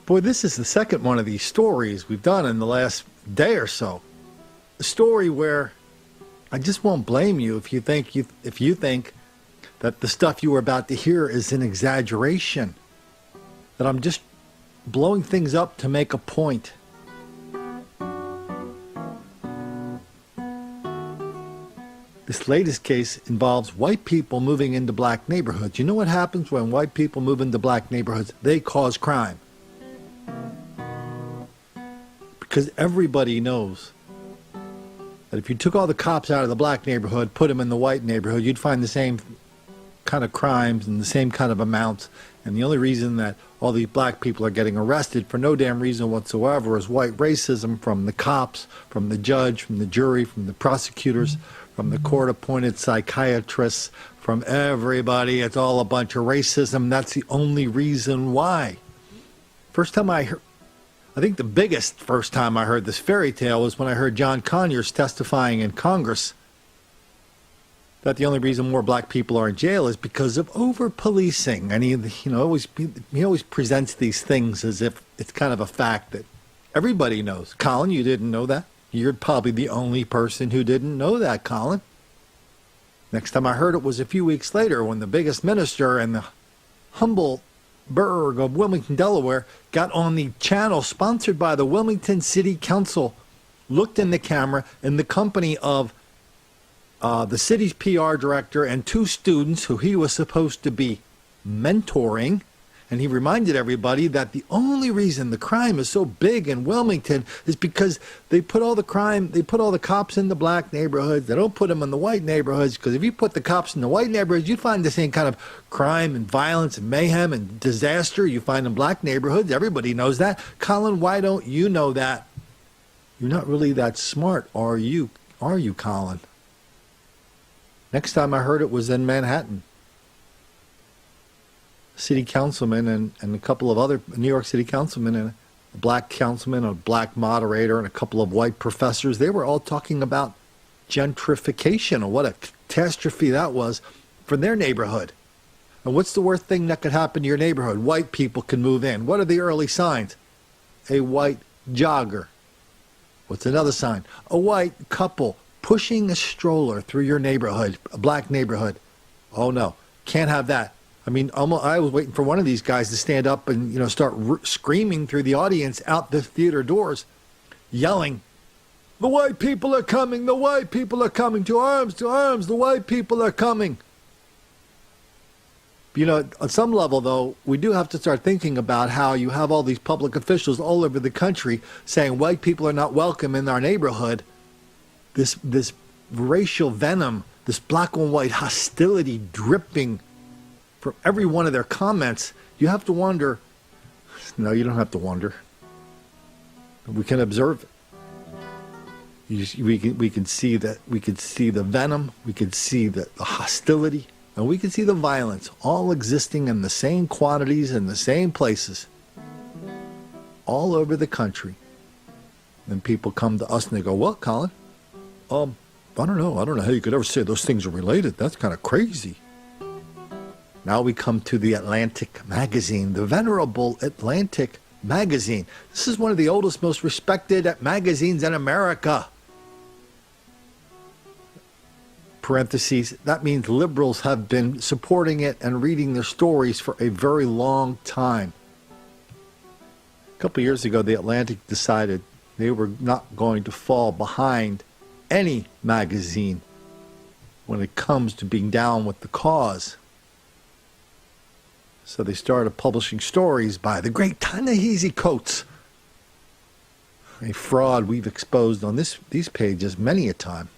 Boy, this is the second one of these stories we've done in the last day or so. A story where I just won't blame you if you think that the stuff you were about to hear is an exaggeration. That I'm just blowing things up to make a point. This latest case involves white people moving into black neighborhoods. You know what happens when white people move into black neighborhoods? They cause crime. Because everybody knows that if you took all the cops out of the black neighborhood, put them in the white neighborhood, you'd find the same kind of crimes and the same kind of amounts. And the only reason that all these black people are getting arrested for no damn reason whatsoever is white racism from the cops, from the judge, from the jury, from the prosecutors, from the court-appointed psychiatrists, from everybody. It's all a bunch of racism. That's the only reason why. First time I think the biggest first time I heard this fairy tale was when I heard John Conyers testifying in Congress that the only reason more black people are in jail is because of over-policing. And he always presents these things as if it's kind of a fact that everybody knows. Colin, you didn't know that? You're probably the only person who didn't know that, Colin. Next time I heard it was a few weeks later when the biggest minister in the humble burg of Wilmington, Delaware, got on the channel sponsored by the Wilmington City Council, looked in the camera in the company of the city's PR director and two students who he was supposed to be mentoring. And he reminded everybody that the only reason the crime is so big in Wilmington is because they put all the cops in the black neighborhoods. They don't put them in the white neighborhoods, because if you put the cops in the white neighborhoods, you'd find the same kind of crime and violence and mayhem and disaster you find in black neighborhoods. Everybody knows that. Colin, why don't you know that? You're not really that smart, are you? Are you, Colin? Next time I heard it was in Manhattan. City councilman and a couple of other New York City councilmen and a black councilman, a black moderator, and a couple of white professors, they were all talking about gentrification and what a catastrophe that was for their neighborhood. And what's the worst thing that could happen to your neighborhood? White people can move in. What are the early signs? A white jogger. What's another sign? A white couple pushing a stroller through your neighborhood, a black neighborhood. Oh no, can't have that. I mean, I was waiting for one of these guys to stand up and, start screaming through the audience out the theater doors, yelling, "The white people are coming! The white people are coming! To arms! To arms! The white people are coming!" On some level, though, we do have to start thinking about how you have all these public officials all over the country saying white people are not welcome in our neighborhood. This racial venom, this black on white hostility dripping from every one of their comments. You have to wonder. No, you don't have to wonder. We can observe it. We can see that. We can see the venom. We can see the hostility, and we can see the violence, all existing in the same quantities in the same places, all over the country. And people come to us and they go, "What, Colin? I don't know. I don't know how you could ever say those things are related. That's kind of crazy." Now we come to the Atlantic magazine, the venerable Atlantic magazine. This is one of the oldest, most respected magazines in America. Parentheses, that means liberals have been supporting it and reading their stories for a very long time. A couple of years ago, the Atlantic decided they were not going to fall behind any magazine when it comes to being down with the cause. So they started publishing stories by the great Ta-Nehisi Coates, a fraud we've exposed on these pages many a time.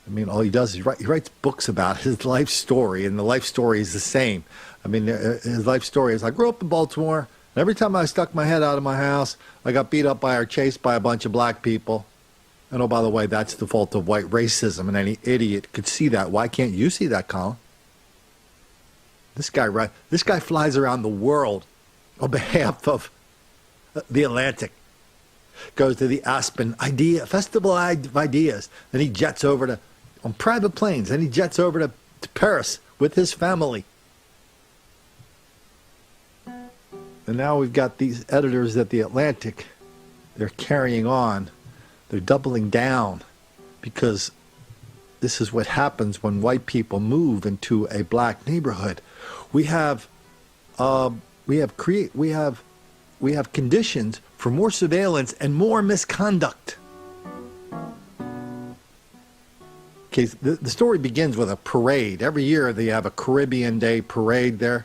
I mean, all he does is he writes books about his life story, and the life story is the same. I mean, his life story is, I grew up in Baltimore, and every time I stuck my head out of my house, I got beat up by or chased by a bunch of black people. And oh, by the way, that's the fault of white racism, and any idiot could see that. Why can't you see that, Colin? This guy flies around the world on behalf of the Atlantic. Goes to the Aspen Festival of Ideas. Then he jets over on private planes. Then he jets over to Paris with his family. And now we've got these editors at The Atlantic. They're carrying on. They're doubling down because this is what happens when white people move into a black neighborhood. We have conditions for more surveillance and more misconduct. Okay, the story begins with a parade. Every year they have a Caribbean Day parade there.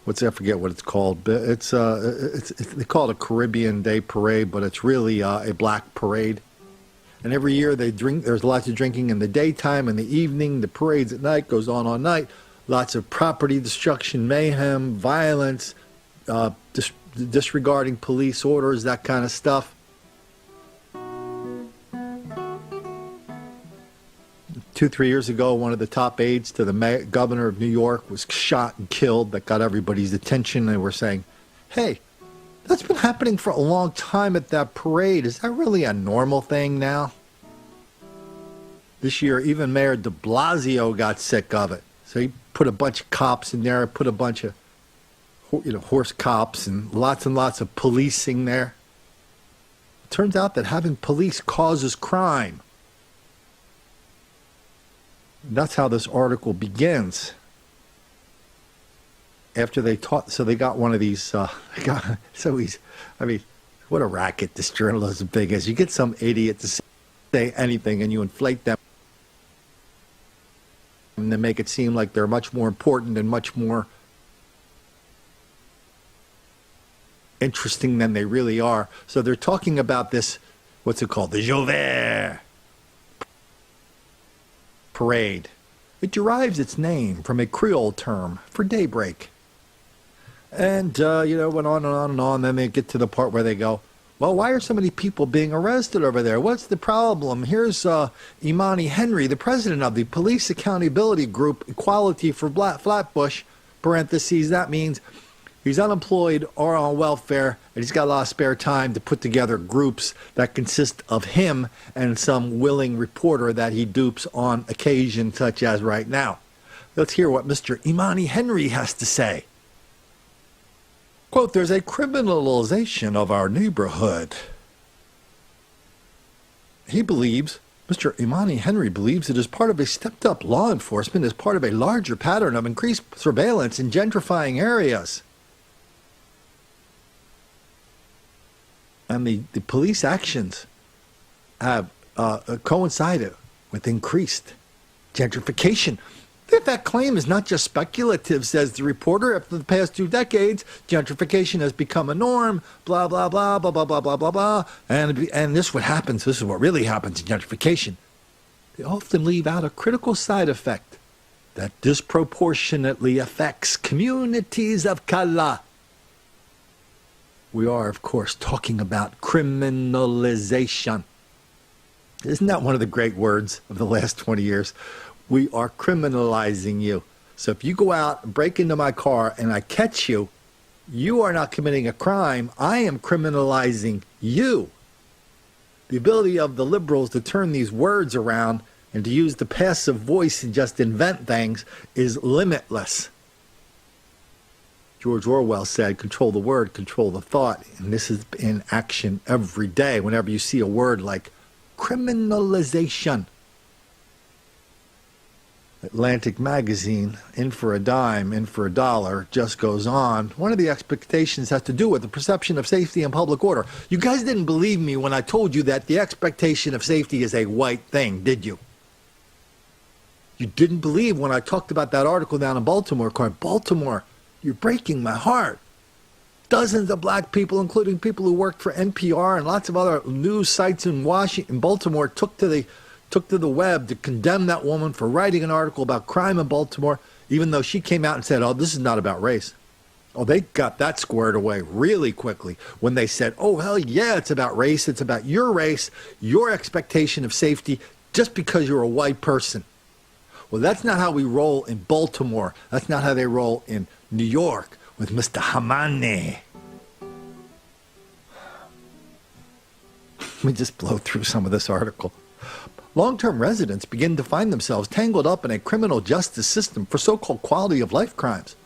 I forget what it's called. But they call it a Caribbean Day parade, but it's really a black parade. And every year they drink. There's lots of drinking in the daytime and the evening. The parades at night goes on all night. Lots of property destruction, mayhem, violence, disregarding police orders, that kind of stuff. 2-3 years ago, one of the top aides to the governor of New York was shot and killed. That got everybody's attention. They were saying, hey, that's been happening for a long time at that parade. Is that really a normal thing now? This year, even Mayor de Blasio got sick of it. So he put a bunch of cops in there, put a bunch of horse cops and lots of policing there. It turns out that having police causes crime. And that's how this article begins. After they taught, so they got one of these, what a racket this journalism thing is. You get some idiot to say anything and you inflate them and then make it seem like they're much more important and much more interesting than they really are. So they're talking about this, what's it called? The Jouvert parade. It derives its name from a Creole term for daybreak. And, went on and on and on. Then they get to the part where they go, well, why are so many people being arrested over there? What's the problem? Here's Imani Henry, the president of the Police Accountability Group, Equality for Flatbush, parentheses, that means he's unemployed or on welfare, and he's got a lot of spare time to put together groups that consist of him and some willing reporter that he dupes on occasion, such as right now. Let's hear what Mr. Imani Henry has to say. Quote, there's a criminalization of our neighborhood. He believes, Mr. Imani Henry believes it is part of a stepped-up law enforcement as part of a larger pattern of increased surveillance in gentrifying areas. And the police actions have coincided with increased gentrification. That claim is not just speculative, says the reporter. After the past 2 decades, gentrification has become a norm, blah, blah, blah, blah, blah, blah, blah, blah, blah. And this is what happens. This is what really happens in gentrification. They often leave out a critical side effect that disproportionately affects communities of color. We are, of course, talking about criminalization. Isn't that one of the great words of the last 20 years? We are criminalizing you. So if you go out and break into my car and I catch you, you are not committing a crime. I am criminalizing you. The ability of the liberals to turn these words around and to use the passive voice and just invent things is limitless. George Orwell said, control the word, control the thought. And this is in action every day whenever you see a word like criminalization. Atlantic Magazine, in for a dime, in for a dollar, just goes on. One of the expectations has to do with the perception of safety and public order. You guys didn't believe me when I told you that the expectation of safety is a white thing, did you? You didn't believe when I talked about that article down in Baltimore called Baltimore, you're breaking my heart. Dozens of black people, including people who worked for NPR and lots of other news sites in Washington, Baltimore, took to the web to condemn that woman for writing an article about crime in Baltimore, even though she came out and said, oh, this is not about race. Oh, they got that squared away really quickly when they said, oh, hell yeah, it's about race. It's about your race, your expectation of safety, just because you're a white person. Well, that's not how we roll in Baltimore. That's not how they roll in New York with Mr. Hamani. Let me just blow through some of this article. Long-term residents begin to find themselves tangled up in a criminal justice system for so-called quality of life crimes.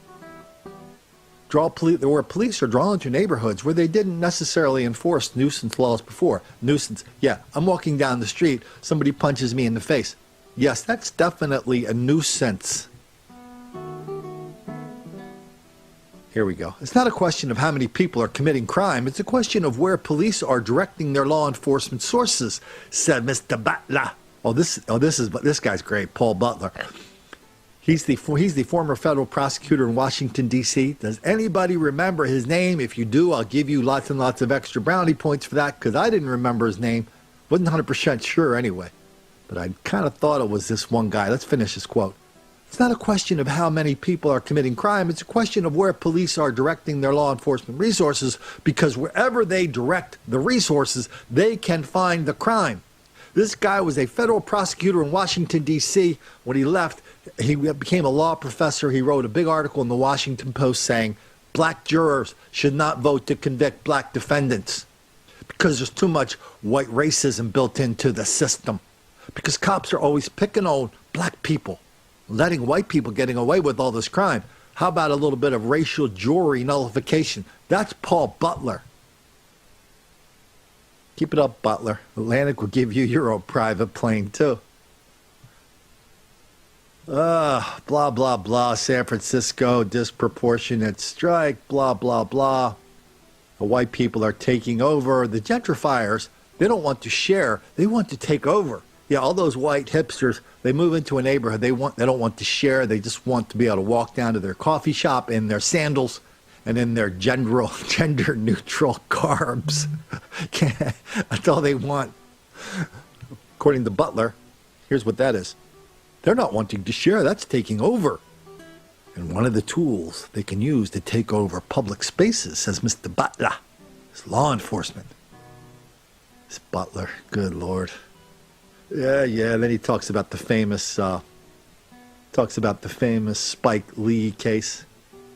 where police are drawn to neighborhoods where they didn't necessarily enforce nuisance laws before. Nuisance, yeah, I'm walking down the street, somebody punches me in the face. Yes, that's definitely a nuisance. Here we go. It's not a question of how many people are committing crime. It's a question of where police are directing their law enforcement sources, said Mr. Butler. This guy's great, Paul Butler. He's the former federal prosecutor in Washington, D.C. Does anybody remember his name? If you do, I'll give you lots and lots of extra brownie points for that, because I didn't remember his name. Wasn't 100% sure anyway. But I kind of thought it was this one guy. Let's finish this quote. It's not a question of how many people are committing crime. It's a question of where police are directing their law enforcement resources, because wherever they direct the resources, they can find the crime. This guy was a federal prosecutor in Washington, D.C. When he left, he became a law professor. He wrote a big article in the Washington Post saying black jurors should not vote to convict black defendants because there's too much white racism built into the system. Because cops are always picking on black people, letting white people getting away with all this crime. How about a little bit of racial jury nullification? That's Paul Butler. Keep it up, Butler. Atlantic will give you your own private plane, too. Blah, blah, blah. San Francisco, disproportionate strike, blah, blah, blah. The white people are taking over. The gentrifiers, they don't want to share. They want to take over. Yeah, all those white hipsters, they move into a neighborhood. They don't want to share. They just want to be able to walk down to their coffee shop in their sandals and in their gender-neutral garbs. That's all they want. According to Butler, here's what that is. They're not wanting to share. That's taking over. And one of the tools they can use to take over public spaces, says Mr. Butler, is law enforcement. This Butler, good Lord. Yeah. Then he talks about the famous Spike Lee case,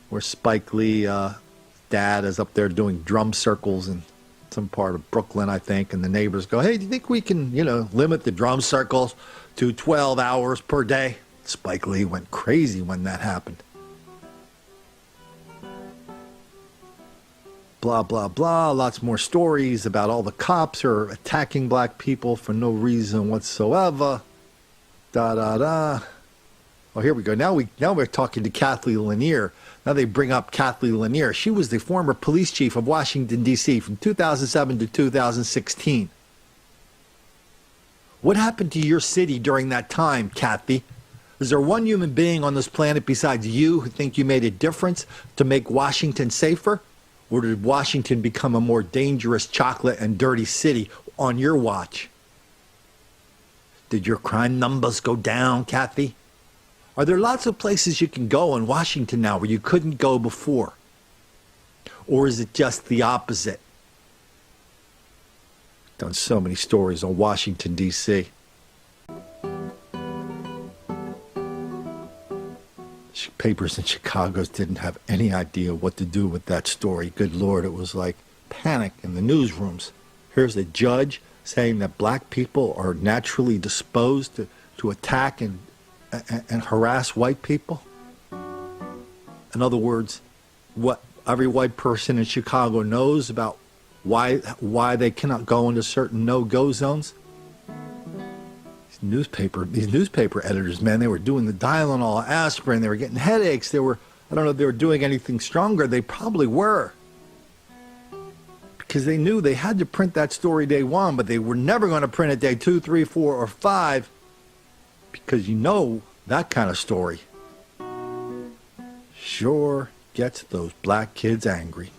where Spike Lee, dad is up there doing drum circles in some part of Brooklyn, I think, and the neighbors go, "Hey, do you think we can, limit the drum circles to 12 hours per day?" Spike Lee went crazy when that happened. Blah, blah, blah. Lots more stories about all the cops are attacking black people for no reason whatsoever. Da, da, da. Oh, here we go. Now we're talking to Kathleen Lanier. Now they bring up Kathleen Lanier. She was the former police chief of Washington, D.C. from 2007 to 2016. What happened to your city during that time, Kathy? Is there one human being on this planet besides you who think you made a difference to make Washington safer? Or did Washington become a more dangerous chocolate and dirty city on your watch? Did your crime numbers go down, Kathy? Are there lots of places you can go in Washington now where you couldn't go before? Or is it just the opposite? Done so many stories on Washington, D.C. Papers in Chicago didn't have any idea what to do with that story. Good Lord, it was like panic in the newsrooms. Here's a judge saying that black people are naturally disposed to attack and harass white people. In other words, what every white person in Chicago knows about why they cannot go into certain no-go zones. These newspaper editors, man, they were doing the Tylenol, aspirin, they were getting headaches. I don't know if they were doing anything stronger. They probably were. Because they knew they had to print that story day one, but they were never going to print it day 2, 3, 4, or 5. Because that kind of story sure gets those black kids angry.